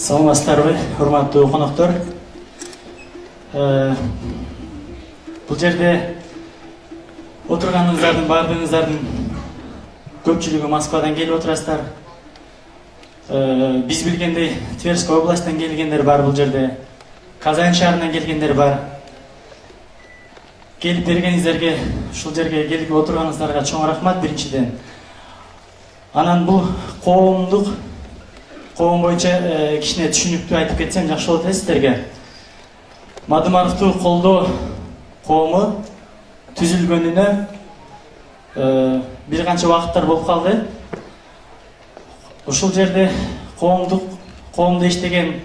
Саламатсыздарбы, урматтуу коноктор. Бул жерде отурганыңыздардын баардыгыңыздардын көпчүлүгү Москвадан келип отурасыздар. Биз билгендей Тверской областынан келгендер бар, бул жерде Казань шаарынан келгендер бар. Келип бергениңиздерге, ушул жерге келип отурганыңыздарга чоң рахмат биринчиден. Анан бул коом боюнча кичине түшүнүктүү айтып кетсем жакшы болот сиздерге. Мадымаровду колдоо коому түзүлгөнүнө бир канча убакыттар болуп калды. Ушул жерде коомдо иштеген,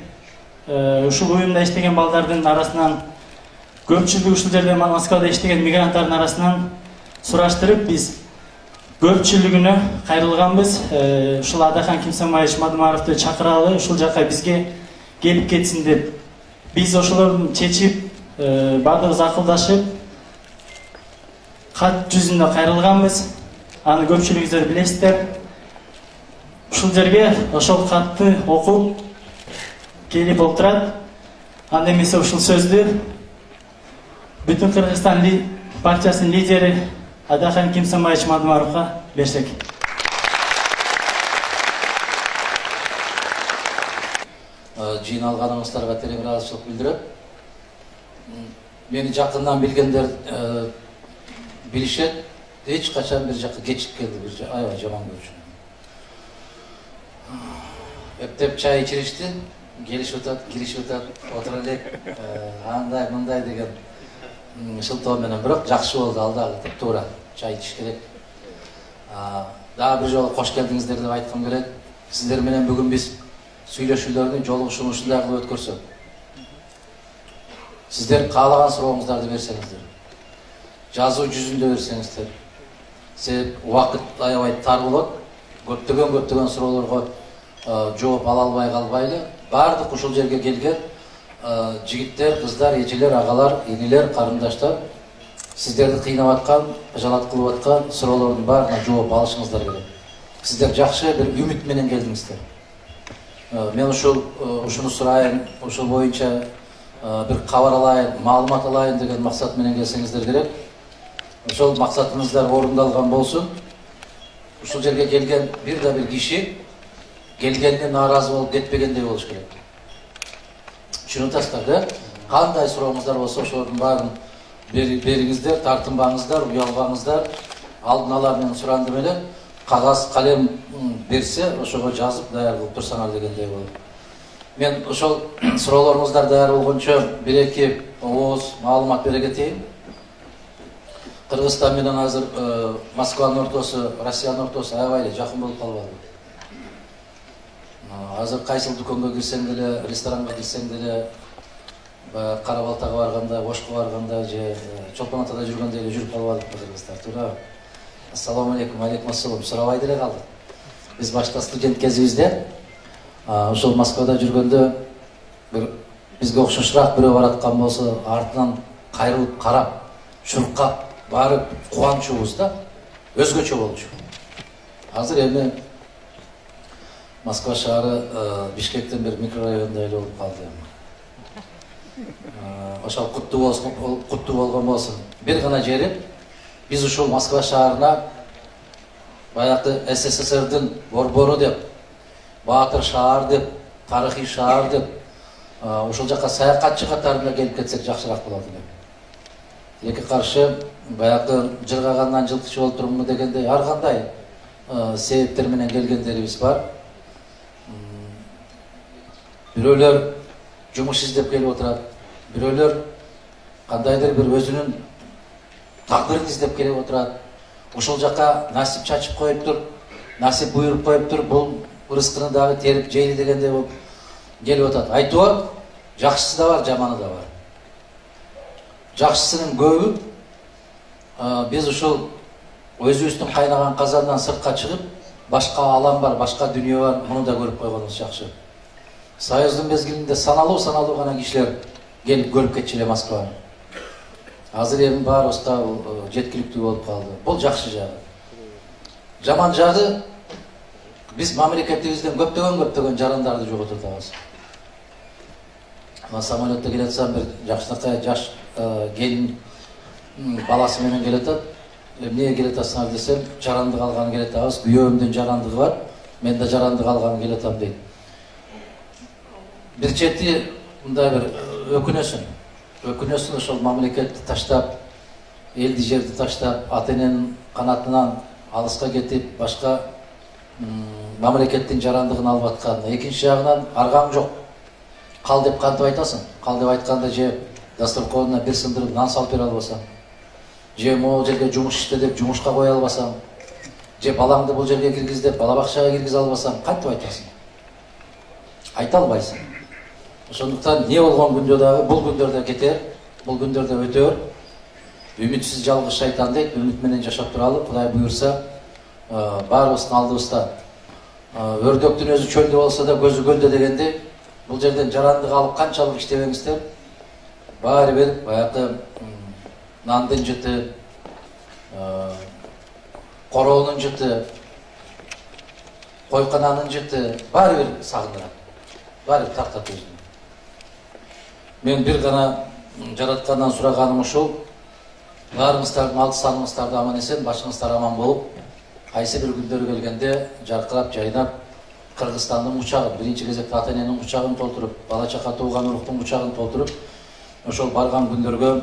ушул уюмда иштеген балдардын арасынан көпчүлүгү ушул жерде Москвада иштеген мигранттардын арасынан сураштырып биз көпчүлүгүнө кайрылганбыз. Ушул Адахан Кимсанбаевич Мадымаровду чакыралы, ушул жака бизге келип кетсин деп. Биз ошолорду чечип, бардыгыбыз акылдашып, кат жүзүндө кайрылганбыз. Аны көпчүлүгүңүздөр билесиздер. Ушул жерге ошол катты окуп келип отурат. Анда эмесе ушул сөздү Бүтүн Кыргызстан партиясынын лидери Адахан Кимсанбаевич Мадымаровга берсек. Жыйналганыңыздарга терең ыраазычылык билдирем. Мени жакындан билгендер билишет, эч качан бир жака кечип келди, бир аябай жаман көрчү. Эптеп чай ичиришти, келишип атат, отура элек, андай мындай деген шылтоо менен, бирок жакшы болду, алдагы туура чай ичиш керек. Дагы бир жолу кош келдиңиздер деп айткым келет. Сиздер менен бүгүн биз сүйлөшүүлөрдү, жолугушууну ушундай кылып өткөрсөк. Сиздер каалаган сурооңуздарды берсеңиздер, жазуу жүзүндө берсеңиздер. Себеп убакыт аябай тар болот. Көптөгөн суроолорго жооп ала албай калбайлы. Бардык ушул жерге келген жигиттер, кыздар, эжелер, агалар, инилер, карындаштар, сиздерди кыйнап аткан, жалат кылып аткан суроолордун баарына жооп алышыңыздар керек. Сиздер жакшы бир үмүт менен келдиңиздер. Мен ушуну сурайын, ушул боюнча бир кабар алайын, маалымат алайын деген максат менен келсеңиздер керек. Ошол максатыңыздар орундалган болсун. Ушул жерге келген бир да бир киши келгенине нааразы болуп кетпегендей болуш керек. Түшүнүп да? Кандай сурооңуздар болсо ошолордун баарын бериңиздер, тартынбаңыздар, уялбаңыздар. Алдын ала менен суранды менен кагаз, калем берсе, ошого жазып даяр кылып турсаңар дегендей болот. Мен ошол суроолоруңуздар даяр болгончо бир-эки ооз маалымат бере кетейин. Кыргызстан менен азыр Москванын ортосу, Россиянын ортосу аябай эле жакын болуп калбады. Азыр кайсыл дүкөнгө кирсең деле, ресторанга кирсең деле, Кара Балтага барганда, Ошко барганда же Чолпон Атада жүргөндө эле жүрүп калбадык кыргыздар, туурабы? Ассаламу алейкум, алейкум ассалам. Сурабай деле калдык. Биз башта студент кезибизде ошол Москвада жүргөндө бизге окшошураак бирөө бараткан болсо, артынан кайрылып карап, чуркап барып кубанычыбыз да өзгөчө болчу. Азыр эми Москва шаары Бишкектен бир микрорайонундай эле болуп калды. Ошол куттуу болгон болсун. Бир гана жери биз ушул Москва шаарына баягы СССРдин борбору деп, Баатыр шаар деп, тарыхый шаар деп, ушул жака саякатчы катарында келип кетсек жакшыраак болот эле. Тилекке каршы баягы жыргагандан жылкычы болуп турумбу дегендей ар кандай себептер менен келгендерибиз бар. Бирөөлөр жумуш издеп келип отурат, бирөөлөр кандайдыр бир өзүнүн тагдырын издеп келип отурат. Ушул жака насип чачып коюптур, насип буйруп коюптур, бул рызкыны дагы терип жейли дегендей болуп келип атат. Айтор, жакшысы да бар, жаманы да бар. Жакшысынын көбү биз ушул өзүбүздүн кайнаган казандан сыртка чыгып, башка алам бар, башка дүйнө бар, муну да көрүп койгонубуз жакшы. Союздун мезгилинде саналуу гана кишилер келип көрүп кетчү эле Москваны. Азыр эми баарыбызга жеткиликтүү болуп калды. Бул жакшы жагы. Жаман жагы биз мамлекетибизден көптөгөн жарандарды жоготуп атабыз. самолетте келе жатсам бир жакшынакай жаш келин баласы менен келе жатат. Эмнеге келе жатасыңар десем, жарандык алганы келе жатабыз. Күйөөмдүн жарандыгы бар. Мен да жарандык алганы келе жатам дейт. Бир чети мындай бир өкүнөсүн ошол мамлекетти таштап, элди жерди таштап, ата эненин канатынан алыска кетип, башка мамлекеттин жарандыгын алып аткан. Экинчи жагынан аргам жок. Кал деп кантип айтасың? Кал деп айтканда же дасторконуна бир сындырып нан салып бере албасаң, же могул жерге жумуш иште деп жумушка кое албасаң, же балаңды бул жерге киргиз деп бала бакчага киргизе албасаң, кантип айтасың? Айта албайсың. Ошондуктан не болгон күндө дагы бул күндөрдө кетер, бул күндөрдө өтөр. Үмүтсүз жалгыз шайтан дейт, үмүт менен жашап туралы. Кудай буйрса, баарыбыздын алдыбызда өрдөктүн өзү чөлдө болсо да көзү көлдө дегендей, бул жерден жарандык алып канчалык иштебеңиздер, баары бир баягы нандын жыты, короонун жыты, койкананын жыты, баары бир сагындырат, баары бир тартат өзүнө. Мен бир гана жараткандан сураганым ушул: баарыңыздардын алты саныңыздарды аман эсен, башыңыздар аман болуп, кайсы бир күндөрү келгенде жаркырап жайнап, Кыргызстандын учагын, биринчи кезекте ата эненин учагын толтуруп, бала чака тууган уруктун учагын толтуруп, ошол барган күндөрдө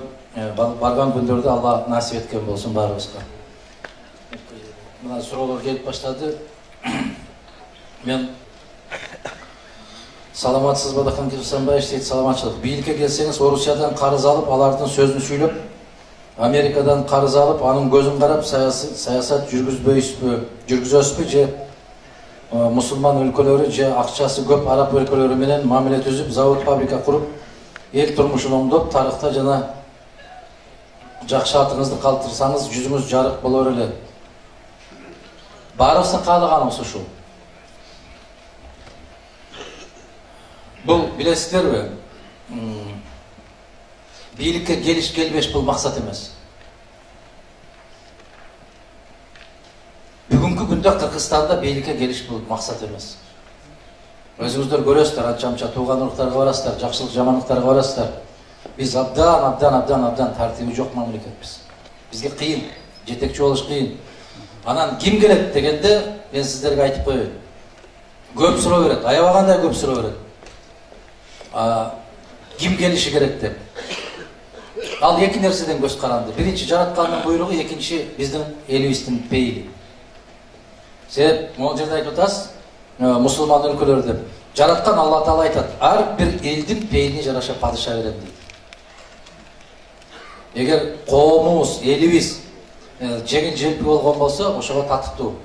Алла насип эткен болсун баарыбызга. Мына суроолор келип баштады. Мен саламатсызбы Бадахан Кыргызстанбаев дейт, саламатчылык. Бийликке келсеңиз, Орусиядан карыз алып, алардын сөзүн сүйлөп, Америкадан карыз алып, анын көзүн карап, саясат жүргүзөсүзбү же мусулман өлкөлөрү же акчасы көп араб өлкөлөрү менен мамиле түзүп, завод, фабрика куруп, эл турмушун оңдоп, тарыхта жана жакшы атыңызды калтырсаңыз, жүзүңүз жарык болор эле. Баарыбыздын каалаганыбыз ушул. Бул билесиздерби? Бийликке келиш келбеш бул максат эмес. Бүгүнкү күндө Кыргызстанда бийликке келиш бул максат эмес. Өзүңүздөр көрөсүздөр, анча-мынча тууган уруктарга барасыздар, жакшылык жамандыктарга барасыздар. Биз абдан тартиби жок мамлекетпиз. Бизге кыйын, жетекчи болуш кыйын. Анан ким келет дегенде, мен сиздерге айтып коеюн. Көп суроо берет, аябагандай көп суроо берет. Ким келиши керек деп. Ал эки нерседен көз каранды. Биринчи жараткандын буйругу, экинчи биздин элибиздин пейили. Себеп могул жерде айтып атасыз, мусулман өлкөлөр деп. Жараткан Алла Таала айтат, ар бир элдин пейилине жараша падыша берем дейт. Эгер коомубуз, элибиз жеңил желпи болгон болсо, ошого татыктуу.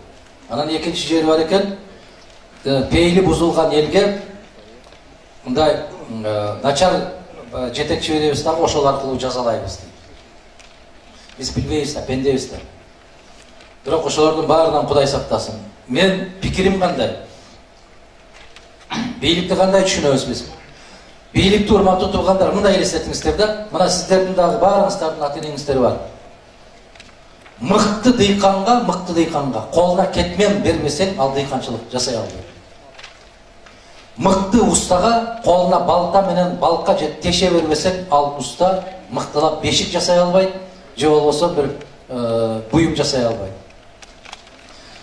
Анан экинчи жери бар экен, пейили бузулган элге мындай начар жетекчи беребиз дагы, ошол аркылуу жазалайбыз дейт. Биз билбейбиз да, пендебиз да. Бирок ошолордун баарынан Кудай сактасын. Мен пикирим кандай? Бийликти кандай түшүнөбүз биз? Бийликти урматтуу туугандар, мындай элестетиңиздер да, мына сиздердин дагы баарыңыздардын ата энеңиздер бар. Мыкты дыйканга колуна кетмен бербесең, ал дыйканчылык жасай албайт. Мыкты устага колуна балта менен балка же теше бербесең, ал уста мыктылап бешик жасай албайт, же болбосо бир буюм жасай албайт.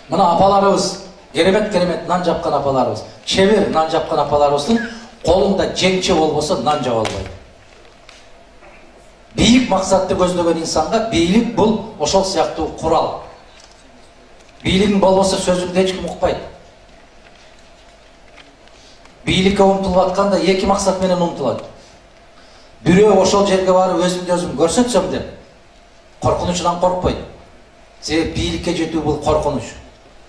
Мына апаларыбыз, керемет нан жапкан апаларыбыз, чебер нан жапкан апаларыбыздын колунда жеңче болбосо нан жаба албайт. Бийик максатты көздөгөн инсанга бийлик бул ошол сыяктуу курал. Бийлигиң болбосо сөзүңдү эч ким укпайт. Бийликке умтулуп атканда эки максат менен умтулат. Бирөө ошол жерге барып өзүмдү өзүм көрсөтсөм деп коркунучунан коркпойт. Себеп бийликке жетүү бул коркунуч.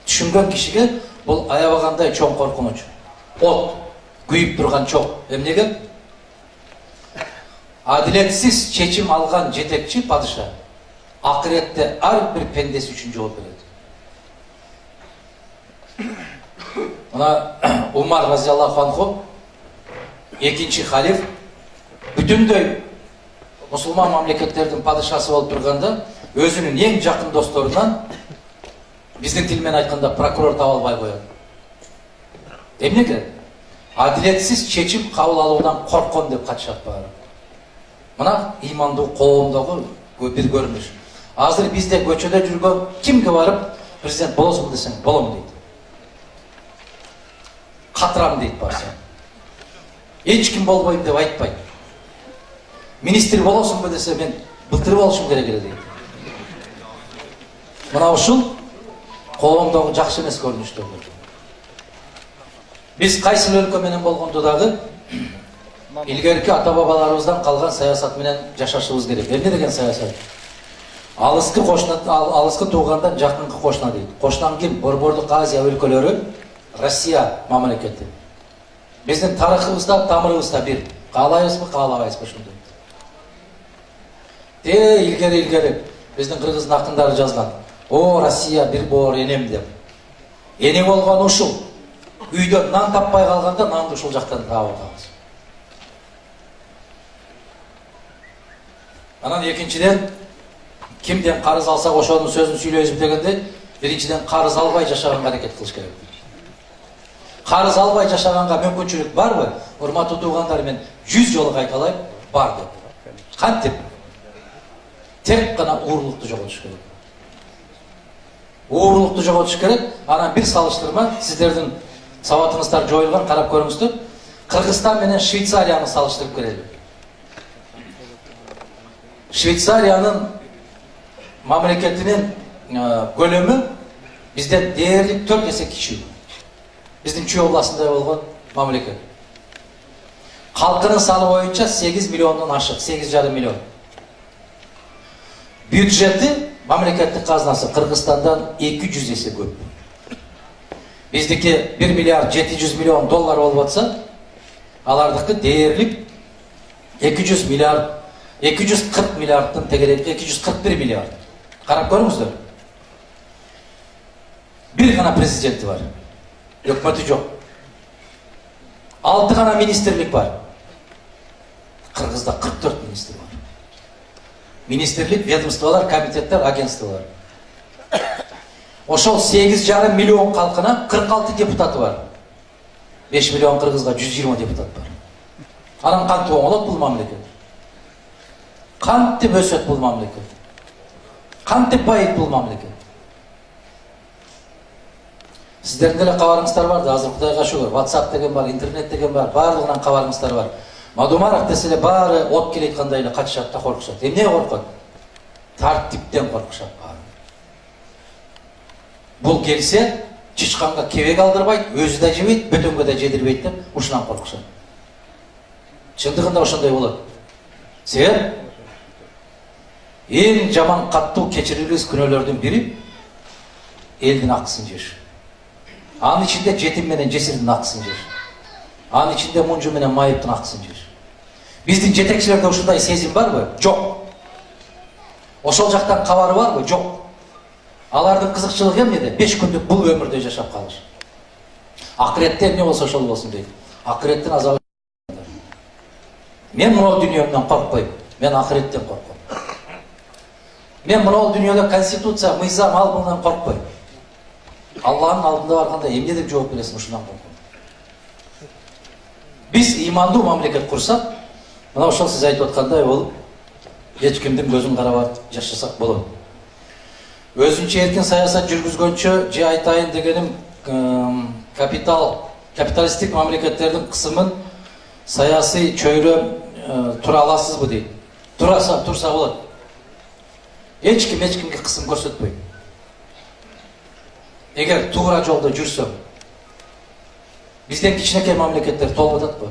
Түшүнгөн кишиге бул аябагандай чоң коркунуч. От күйүп турган чок. Эмнеге? Адилетсиз чечим алган жетекчи падыша акыретте ар бир пендеси үчүн жооп берет. Мына Умар разияллаху анху, экинчи халиф, бүтүндөй мусулман мамлекеттердин падышасы болуп турганда, өзүнүн эң жакын досторунан, биздин тил менен айтканда, прокурор таба албай коет. Эмнеге? адилетсиз чечим кабыл алуудан корккон деп катышат баары. Мына ыймандуу коомдогу бир көрүнүш. Азыр бизде көчөдө жүргөн кимге барып президент болосуң десең болом дейт. Катырам дейт барса. Эч ким болбойм деп айтпайт. Министр болосуңбу десе мен былтыр болушум керек эле дейт. Мына ушул коомдогу жакшы эмес көрүнүштөрдүр. Биз кайсыл өлкө менен болгондо дагы илгерки ата бабаларыбыздан калган саясат менен жашашыбыз керек. Эмне деген саясат? Алыскы кошуна, алыскы туугандан жакынкы кошуна дейт. Кошунан ким? Борбордук Азия өлкөлөрү, Россия мамлекети. Биздин тарыхыбызда, тамырыбызда бир. Каалайбызбы, каалабайбызбы ошондой. Илгери биздин кыргыздын акындары жазган. О, Россия бир боор энем деп. Эне болгон ушул. Үйдөн нан таппай калганда нанды ушул жактан таап атабыз. Анан экинчиден кимден карыз алсак ошонун сөзүн сүйлөйбүз дегенде, биринчиден карыз албай жашаганга аракет кылыш керек. Карыз албай жашаганга мүмкүнчүлүк барбы? Урматтуу туугандар, мен 100 жолу кайталайм, бар деп. Кантип? Тек гана уурулукту жоготуш керек. Уурулукту жоготуш керек. Анан бир салыштырма, сиздердин сабатыңыздар жоюлган, карап көрүңүздөр. Кыргызстан менен Швейцарияны салыштырып көрөлү. Швейцариянын мамлекетинин көлөмү бизден дээрлик 4 эсе кичүү. Биздин Чүй областында болгон мамлекет. Калкынын саны боюнча 8 миллиондон ашык, 8,5 миллион. Бюджети, мамлекеттик казнасы Кыргызстандан 200 эсе көп. Биздики 1 миллиард 700 миллион доллар болуп атса, алардыкы дээрлик 240 миллиардтын тегерек 241 миллиард. Карап көрүңүздөр. Бир гана президенти бар. Өкмөтү жок. 6 гана министрлик бар. Кыргызда 44 министр бар. Министрлик, ведомстволор, комитеттер, агентстволор. Ошол 8,5 миллион калкына 46 депутаты бар. 5 миллион кыргызга 120 депутат бар. Анан кантип оңолот бул мамлекет? Кантип өсөт бул мамлекет? Кантип байыйт бул мамлекет? Сиздердин деле кабарыңыздар бар да, азыр Кудайга шүгүр, WhatsApp деген бар, интернет деген бар, баардыгынан кабарыңыздар бар. Мадумаров деселе баары от келет кандай эле качышат да коркушат. Эмне коркот? Тартиптен коркушат баары. Бул келсе, чычканга кебек алдырбайт, өзү да жебейт, бөтөнгө да жедирбейт деп ушунан коркушат. Чындыгында ошондой болот. Себеп эң жаман каттуу кечирилгис күнөөлөрдүн бири элдин акысын жеш. Анын ичинде жетим менен жесирдин акысын жеш. Анын ичинде мунжу менен майыптын акысын жеш. Биздин жетекчилерде ушундай сезим барбы? Жок. Ошол жактан кабары барбы? Жок. Алардын кызыкчылыгы эмнеде? 5 күндүк бул өмүрдө жашап калыш. Акыретте эмне болсо ошол болсун дейт. Акыреттин азабы. Мен мынау дүйнөмдөн коркпойм. Мен акыреттен корком. Мен мынау дүйнөдө конституция, мыйзам албынан коркпойм. Алланын алдында барганда эмне деп жооп бересиң, ушундан корком. Биз ыймандуу мамлекет курсак, мына ошол сиз айтып аткандай болуп, эч кимдин көзүн карабай жашасак болот. Өзүнчө эркин саясат жүргүзгөнчө же айтайын дегеним капиталисттик мамлекеттердин кысымын саясий чөйрө тура аласызбы дейт. Турса болот. Эч кимге кысым көрсөтпөйт. Эгер туура жолдо жүрсөм, бизден кичинекей мамлекеттер толуп атат го.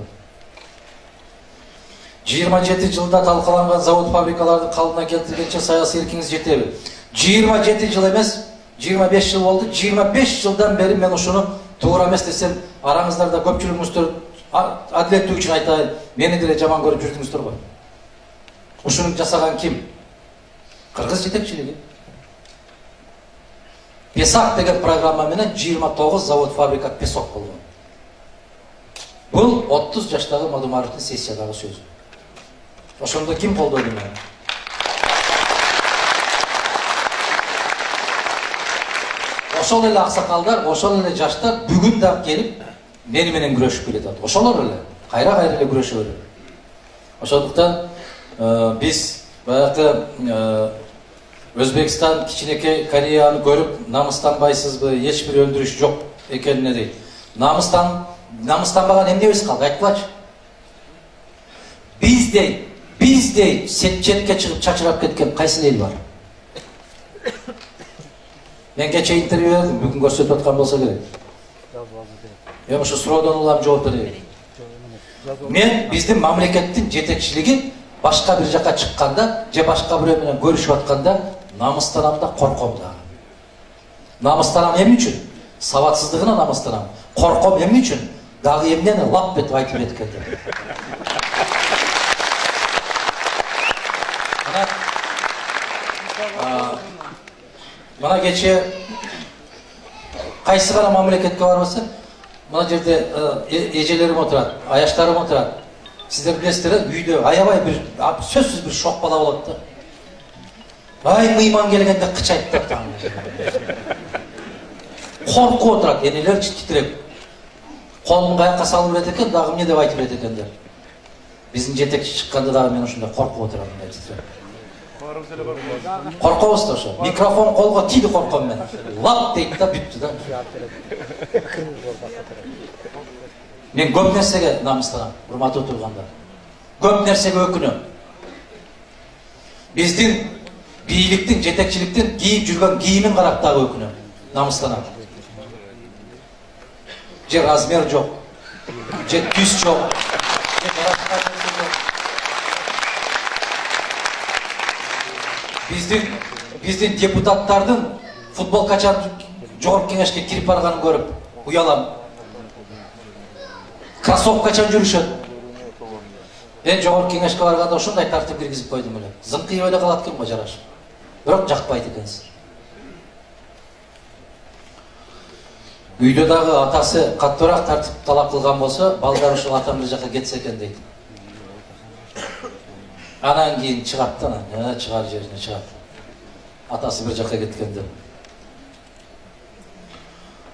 27 жылда талкаланган завод фабрикаларды калыбына келтиргенче саясий эркиңиз жетеби? 27 жыл эмес, 25 жыл болду. 25 жылдан бери мен ушуну туура эмес десем, араңыздарда көпчүлүгүңүздөр адилеттүү үчүн айтайын, мени деле жаман көрүп жүрдүңүздөр го. Ушуну жасаган ким? Кыргыз жетекчилиги. Песок деген программа менен 29 завод фабрика песок болгон. Бул 30 жаштагы Мадумаровдун сессиядагы сөзү. Ошондо ким колдойду мени? Ошол эле аксакалдар, ошол эле жаштар бүгүн да келип мени менен күрөшүп келатат. Ошолор эле кайра эле күрөшө берет. Ошондуктан биз баягы Өзбекстан, кичинекей Кореяны көрүп намыстанбайсызбы, эч бир өндүрүш жок экенине дейт. Намыстанбаган эмнебиз калды, айтпачы. Биздей четке чыгып чачырап кеткен кайсы эл бар? Мен кече интервью бердим, бүгүн көрсөтүп аткан болсо керек. Ошо суроодон улам жооп берейин. Мен биздин мамлекеттин жетекчилиги башка бир жака чыкканда, же башка бирөө менен көрүшүп атканда намыстанам да, корком да. Намыстанам эмне үчүн? Сабатсыздыгына намыстанам. Корком эмне үчүн? Дагы эмнени лап этип айтып кеткенде. Мына кече кайсы гана мамлекетке барбаса, мына жерде эжелерим отурат, аяштарым отурат. Сиздер билесиздер, үйдө аябай бир сөзсүз бир шок бала болот да. Ай, мыйман келгенде кычайт да. Коркуп отурат, энелер титиреп. Колун каяка салып берет экен, дагы эмне деп айтып берет экендер. Биздин жетекчи чыкканда дагы мен ушундай коркуп отурам деп титиреп. Коркобуз да ошо. Микрофон колго тийди корком мен. Лап дейт да, бүттү да. Мен көп нерсеге намыстанам, урматтуу тургандар. Көп нерсеге өкүнөм. Биздин бийликтин, жетекчиликтин кийип жүргөн кийимин карап дагы өкүнөм, намыстанам. Же размер жок, же түс жок, же биздин депутаттардын футболкачан жогорку кеңешке кирип барганын көрүп уялам. Кроссовкачан жүрүшөт. Мен жогорку кеңешке барганда ушундай тартип киргизип койдум эле. Зыңкыйып эле калат экен го жарашып. Бирок жакпайт экенсиз. Үйдө дагы атасы каттуураак тартип талап кылган болсо, балдар ушул атам бир жака кетсе экен дейт. Анан кийин чыгат да, чыгар жерине чыгат. Атасы бир жака кеткенде.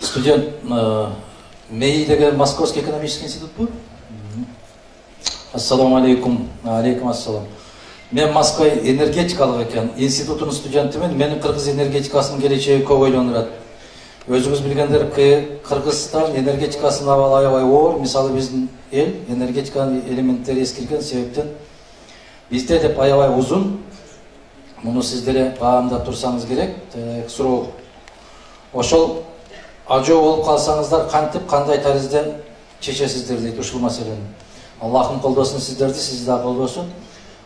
Студент МЭИ деген Московский экономический институт бу? Ассаламу алейкум. Алейкум ассалам. Мен Москва энергетикалык экен, институттун студентимин. Менин кыргыз энергетикасынын келечеги көп ойлонурат. Өзүңүз билгендер, Кыргызстан энергетикасынын абалы аябай оор. Мисалы биздин эл энергетиканын элементтери эскирген себептен бизде деп аябай узун. Муну сиздер баамдап турсаңыз керек. Суроо. Ошол ажоо болуп калсаңыздар, кантип, кандай таризде чечесиздер дейт ушул маселени. Аллахым колдосун сиздерди, сизди да колдосун.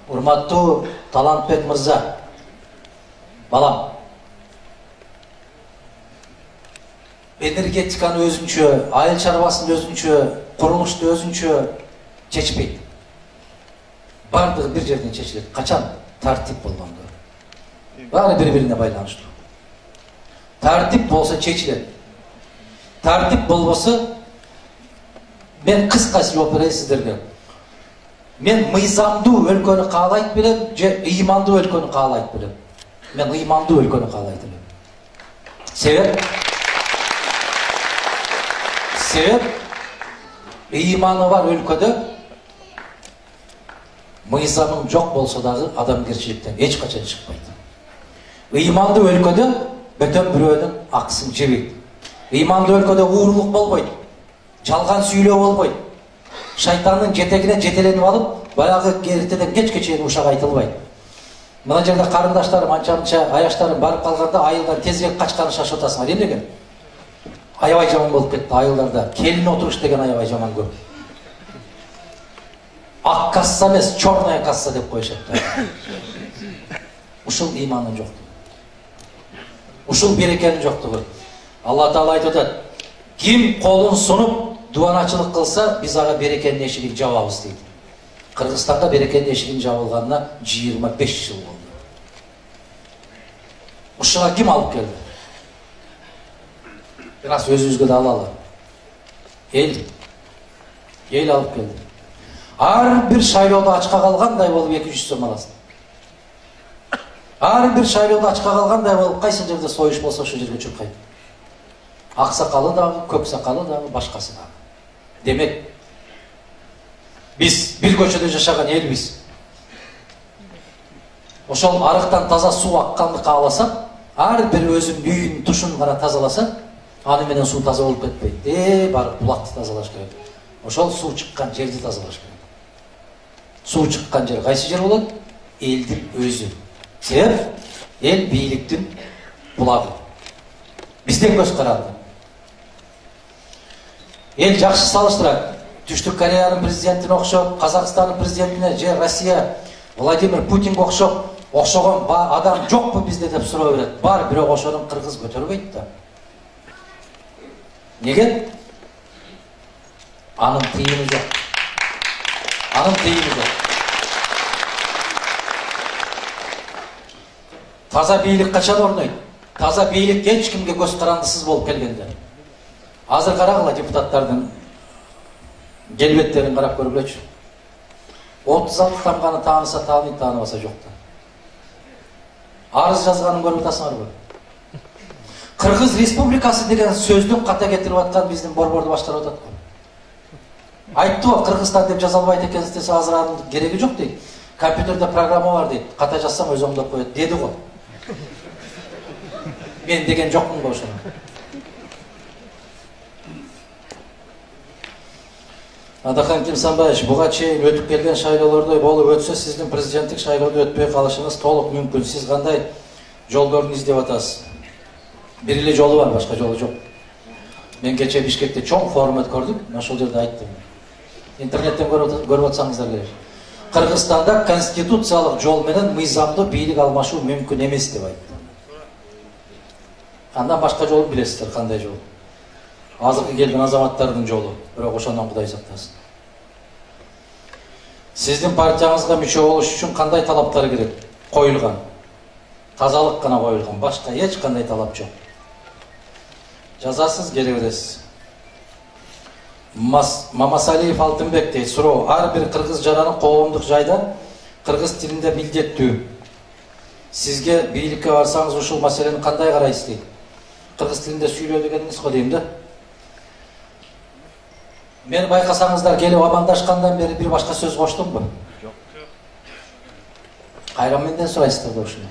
Урматтуу Талантбек мырза, балам, энергетиканы өзүнчө, айыл чарбасын өзүнчө, курулушту өзүнчө чечпейт. Бардыгы бир жерден чечилет. Качан? Тартип болгондо. Баары бири-бирине байланыштуу. Тартип болсо чечилет. Тартип болбосо, мен кыска жооп берейин сиздерге. Мен мыйзамдуу өлкөнү каалайт белем, же ыймандуу өлкөнү каалайт белем. Мен ыймандуу өлкөнү каалайт элем. Себеп ыйманы бар өлкөдө мыйзамың жок болсо дагы адамгерчиликтен эч качан чыкпайт. Ыймандуу өлкөдө бөтөн бирөөнүн акысын жебейт. Ыймандуу өлкөдө уурулук болбойт. Жалган сүйлөө болбойт. Шайтандын жетегине жетеленип алып, баягы эртеден кечке чейин ушак айтылбайт. Мына жерде карындаштарым, анча-мынча аяштарым барып калганда айылдан тезирээк качканы шашып атасыңар. Эмнеге? Аябай жаман болуп кетти айылдарда. Келин отуруш деген аябай жаман көп. Ак касса эмес, черная касса деп коюшат. Ушул ыймандын жоктугу. Ушул берекенин жоктугу. Алла Таала айтып атат: ким колун сунуп дубаначылык кылса, биз ага берекенин эшигин жабабыз дейт. Кыргызстанда берекенин эшигин жабылганына 25 жыл болду. Ушуга ким алып келди? Бираз өзүбүзгө да алалы. Эл алып келди. Ар бир шайлоодо ачка калгандай болуп 200 сом аласың. Ар бир шайлоодо ачка калгандай болуп, кайсы жерде союш болсо ошол жерге чуркайт. Ак сакалы дагы, көк сакалы дагы, башкасы дагы. Демек, биз бир көчөдө жашаган элбиз. Ошол арыктан таза суу акканды кааласак, ар бир өзүнүн үйүнүн тушун гана тазаласа, аны менен суу таза болуп кетпейт. Барып булакты тазалаш керек. Ошол суу чыккан жерди тазалаш керек. Суу чыккан жер кайсы жер болот? Элдин өзү. Себеп эл бийликтин булагы. Бизден көз каранды. Эл жакшы салыштырат. Түштүк Кореянын президентине окшоп, Казакстандын президентине же Россия Владимир Путинге окшоп, окшогон адам жокпу бизде деп суроо берет. Бар, бирок ошонун кыргыз көтөрбөйт да. Неге? Анын тыйыны жок. Анын тыйыны жок. Таза бийлик качан орнойт? Таза бийлик эч кимге көз карандысыз болуп келгенде. Азыр карагыла депутаттардын келбеттерин карап көргүлөчү. 36 тамганы тааныса тааныйт, тааныбаса жок да. Арыз жазганын көрүп атасыңарбы? Кыргыз Республикасы деген сөздүн ката кетирип аткан биздин борборду баштап атат го. Айттыбы, Кыргызстан деп жаза албайт экенсиз десе, азыр анын кереги жок дейт. Компьютерде программа бар дейт. Ката жазсам өзү оңдоп коет деди го. Мен деген жокмун го ошону. Адахан Кимсанбаевич, буга чейин өтүп келген шайлоолордой болуп өтсө, сиздин президенттик шайлоодо өтпөй калышыңыз толук мүмкүн. Сиз кандай жолдорду издеп атасыз? Бир эле жолу бар, башка жолу жок. Мен кече Бишкекте чоң форум өткөрдүк, ошол жерде айттым. Интернеттен көрүп атсаңыздар керек. Кыргызстанда конституциялык жол менен мыйзамдуу бийлик алмашуу мүмкүн эмес деп айттым. Андан башка жолу билесиздер, кандай жол? Азыркы келген азаматтардын жолу, бирок ошондон Кудай сактасын. Сиздин партияңызга мүчө болуш үчүн кандай талаптар керек? Коюлган. Тазалык гана коюлган, башка эч кандай талап жок. Жазасыз, келе бересиз. Мамасалиев Алтынбек дейт, суроо: ар бир кыргыз жараны коомдук жайда кыргыз тилинде билдеттүү. Сизге бийликке барсаңыз ушул маселени кандай карайсыз дейт. Кыргыз тилинде сүйлөө дегениңиз го дейм да. Мен байкасаңыздар, келип амандашкандан бери бир башка сөз коштумбу? Жок. Кайра менден сурайсыздар да ушуну.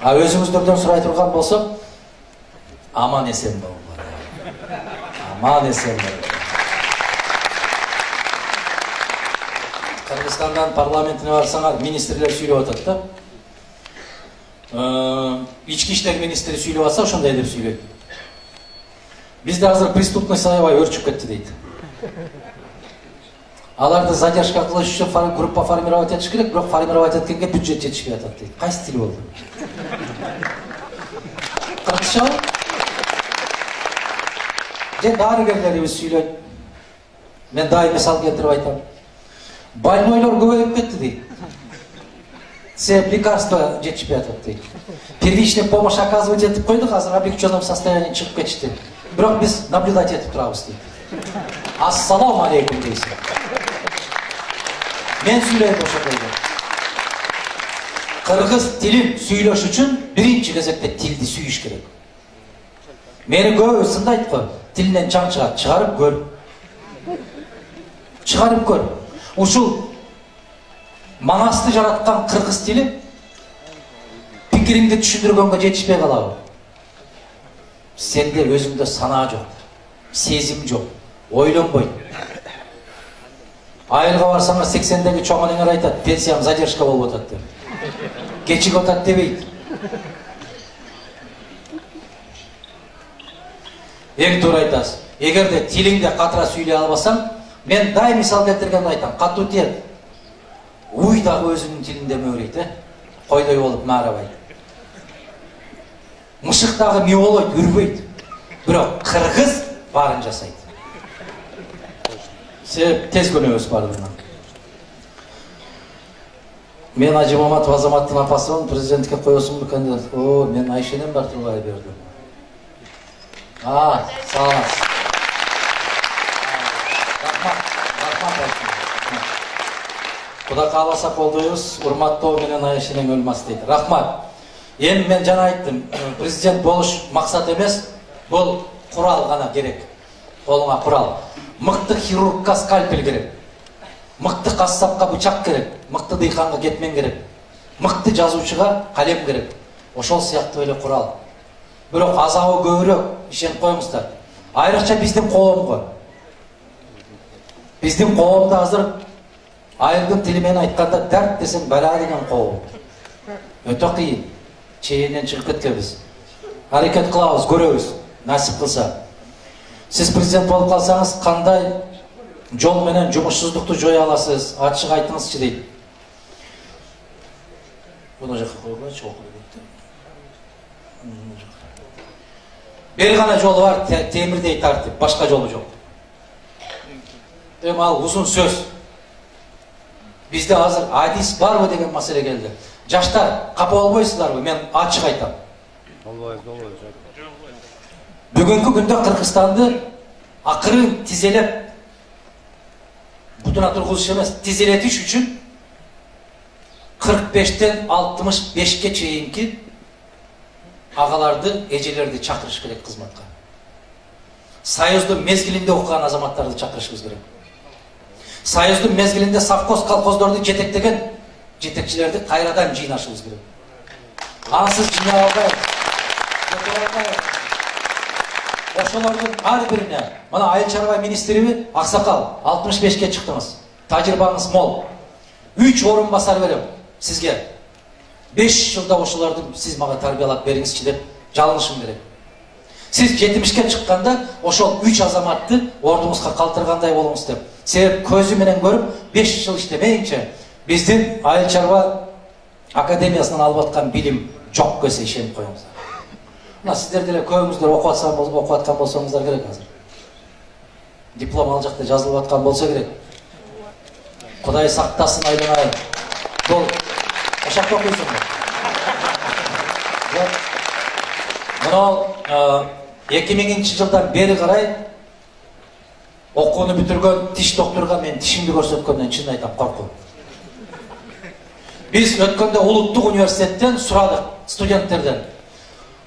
А өзүңүздөрдөн сурай турган болсо, аман эсен болуңар. Аман эсен болуңар. Кыргызстандан парламентине барсаңар, министрлер сүйлөп атат да. Ички иштер министри сүйлөп атса, ошондой деп сүйлөйт. Бизде азыр преступность аябай өрчүп кетти дейт. Аларды задержка кылыш үчүн группа формировать этиш керек, бирок формировать эткенге бюджет жетишпей атат дейт. Кайсы тил болду? Кыргызча? Же дарыгерлерибиз сүйлөйт. Мен дайым мисал келтирип айтам. Больнойлор көбөйүп кетти дейт. Себеп лекарства жетишпей атат дейт. Первичная помощь оказывать этип койдук, азыр облегченном состоянии чыгып кетишти. Бирок биз наблюдать этип турабыз дейт. Ассаламу алейкум дейсиз. Мен сүйлөйм ошондой. Кыргыз тилин сүйлөш үчүн биринчи кезекте тилди сүйүш керек. Мени көбү сындайт го, тилинен чаң чыгат, чыгарып көр. Чыгарып көр. Ушул Манасты жараткан кыргыз тили пикириңди түшүндүргөнгө жетишпей калабы? Сенде өзүңдө санаа жок, сезим жок, ойлонбойт. Айылга барсаңар 80-деги чоңонуңар айтат, пенсиям задержка болуп атат деп. Кечип атат дебейт. Эң туура айтасыз. Эгерде тилиңде катыра сүйлөй албасаң, мен дайым мисал келтиргенде айтам, катуу тиет. Уй дагы өзүнүн тилинде мөөрөйт, койдой болуп маарабайт. Мышык дагы миолойт, үрбөйт. Бирок кыргыз баарын жасайт. Себеп тез көнөбүз баардыгынан. Мен Ажы Маматов Азаматтын апасымын, президентке коесуңбу кандидат? О, мен Айшенен бар турбай бердим. Саламатсыз. Рахмат. Куда кааласа колдойбуз, урматтоо менен Айшенең өлмөс дейт. Рахмат. Эми мен жана айттым, президент болуш максат эмес, бул курал гана керек. Колуңа курал. мыкты хирургка скальпель керек, мыкты кассапка бычак керек, мыкты дыйканга кетмен керек, мыкты жазуучуга калем керек. Ошол сыяктуу эле курал. Бирок азабы көбүрөөк, ишенип коюңуздар. Айрыкча биздин коомго. Биздин коомдо азыр айылдын тили менен айтканда дарт десең бала деген коом. Өтө кыйын. Чейинен чыгып кеткенбиз. Аракет кылабыз, көрөбүз, насип кылса. Сиз президент болуп калсаңыз, кандай жол менен жумушсуздукту жоя аласыз? Ачык айтыңызчы дейт. Буну жакка койгойчу, окуп кетти. Бир гана жолу бар, темирдей тартип, башка жолу жок. Эми ал узун сөз. Бизде азыр адис барбы деген маселе келди. Жаштар, капа болбойсуздарбы? Мен ачык айтам. Болбойт. Бүгүнкү күндө Кыргызстанды акырын тизелеп, бутуна тургузуш эмес, тизелетиш үчүн 45тен 65ке чейинки агаларды, эжелерди чакырыш керек кызматка. Союздун мезгилинде окуган азаматтарды чакырышыбыз керек. Союздун мезгилинде совхоз, колхоздорду жетектеген жетекчилерди кайрадан жыйнашыбыз керек. Ансыз жыйнай албайбыз. Ошолордун ар бирине, мына айыл чарба министриби Аксакал 65ке чыктыңыз. Тажрыйбаңыз мол. 3 орун басар берем сизге. 5 жылда ошолорду сиз мага тарбиялап бериңизчи деп жалынышым керек. Сиз 70ке чыкканда ошол 3 азаматты ордуңузга калтыргандай болуңуз деп. Себеп көзү менен көрүп 5 жыл иштемейинче биздин айыл чарба академиясынан алып аткан билим жок көсө ишенип коюңуздар. Мына сиздер деле көбүңүздөр окуп аткан болсоңуздар керек азыр. Диплом ал жакта жазылып аткан болсо керек. Кудай сактасын айланайын. Бул ошакта окуйсуңдар. Мына 2000-жылдан бери карай окууну бүтүргөн тиш доктурга мен тишимди көрсөткөндөн чын айтам коркум. Биз өткөндө Улуттук университеттен сурадык студенттерден.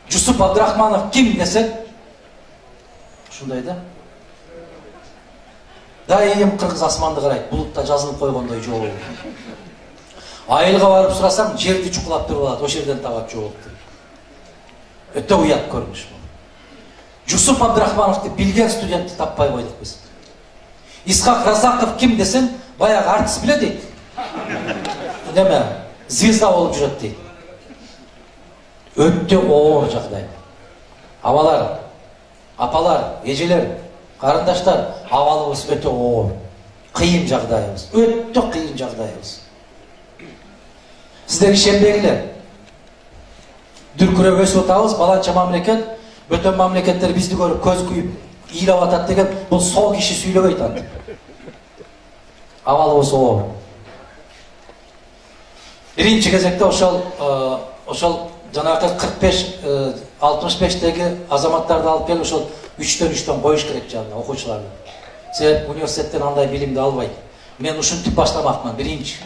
Жусуп Абдрахманов ким десек, ушундай да. Дайым кыргыз асманды карайт, булутта жазылып койгондой жолу. Айылга барып сурасам, жерди чукулап туруп алат, ошол жерден табат жоолукту. Өтө уят көрүнүш бул. Жусуп Абдрахмановду билген студентти таппай койдук биз. Исхак Разаков ким десең, баягы артист биле дейт. Неме, звезда болуп жүрөт дейт. Өтө оор жагдай. Абалар, апалар, эжелер, карындаштар, абалыбыз өтө оор. Кыйын жагдайыбыз, өтө кыйын жагдайыбыз. Сиздер ишенбегилер. Дүркүрөп өсүп атабыз, баланча мамлекет, бөтөн мамлекеттер бизди көрүп көз күйүп ыйлап атат деген бул сол киши сүйлөбөйт антип. Абалыбыз оор. Биринчи кезекте ошол жанагы 65-теги азаматтарды алып келип ошол 3-3 коюш керек жанына окуучуларды. Себеп университеттен андай билимди албайт. Мен ушинтип баштамакмын. Биринчи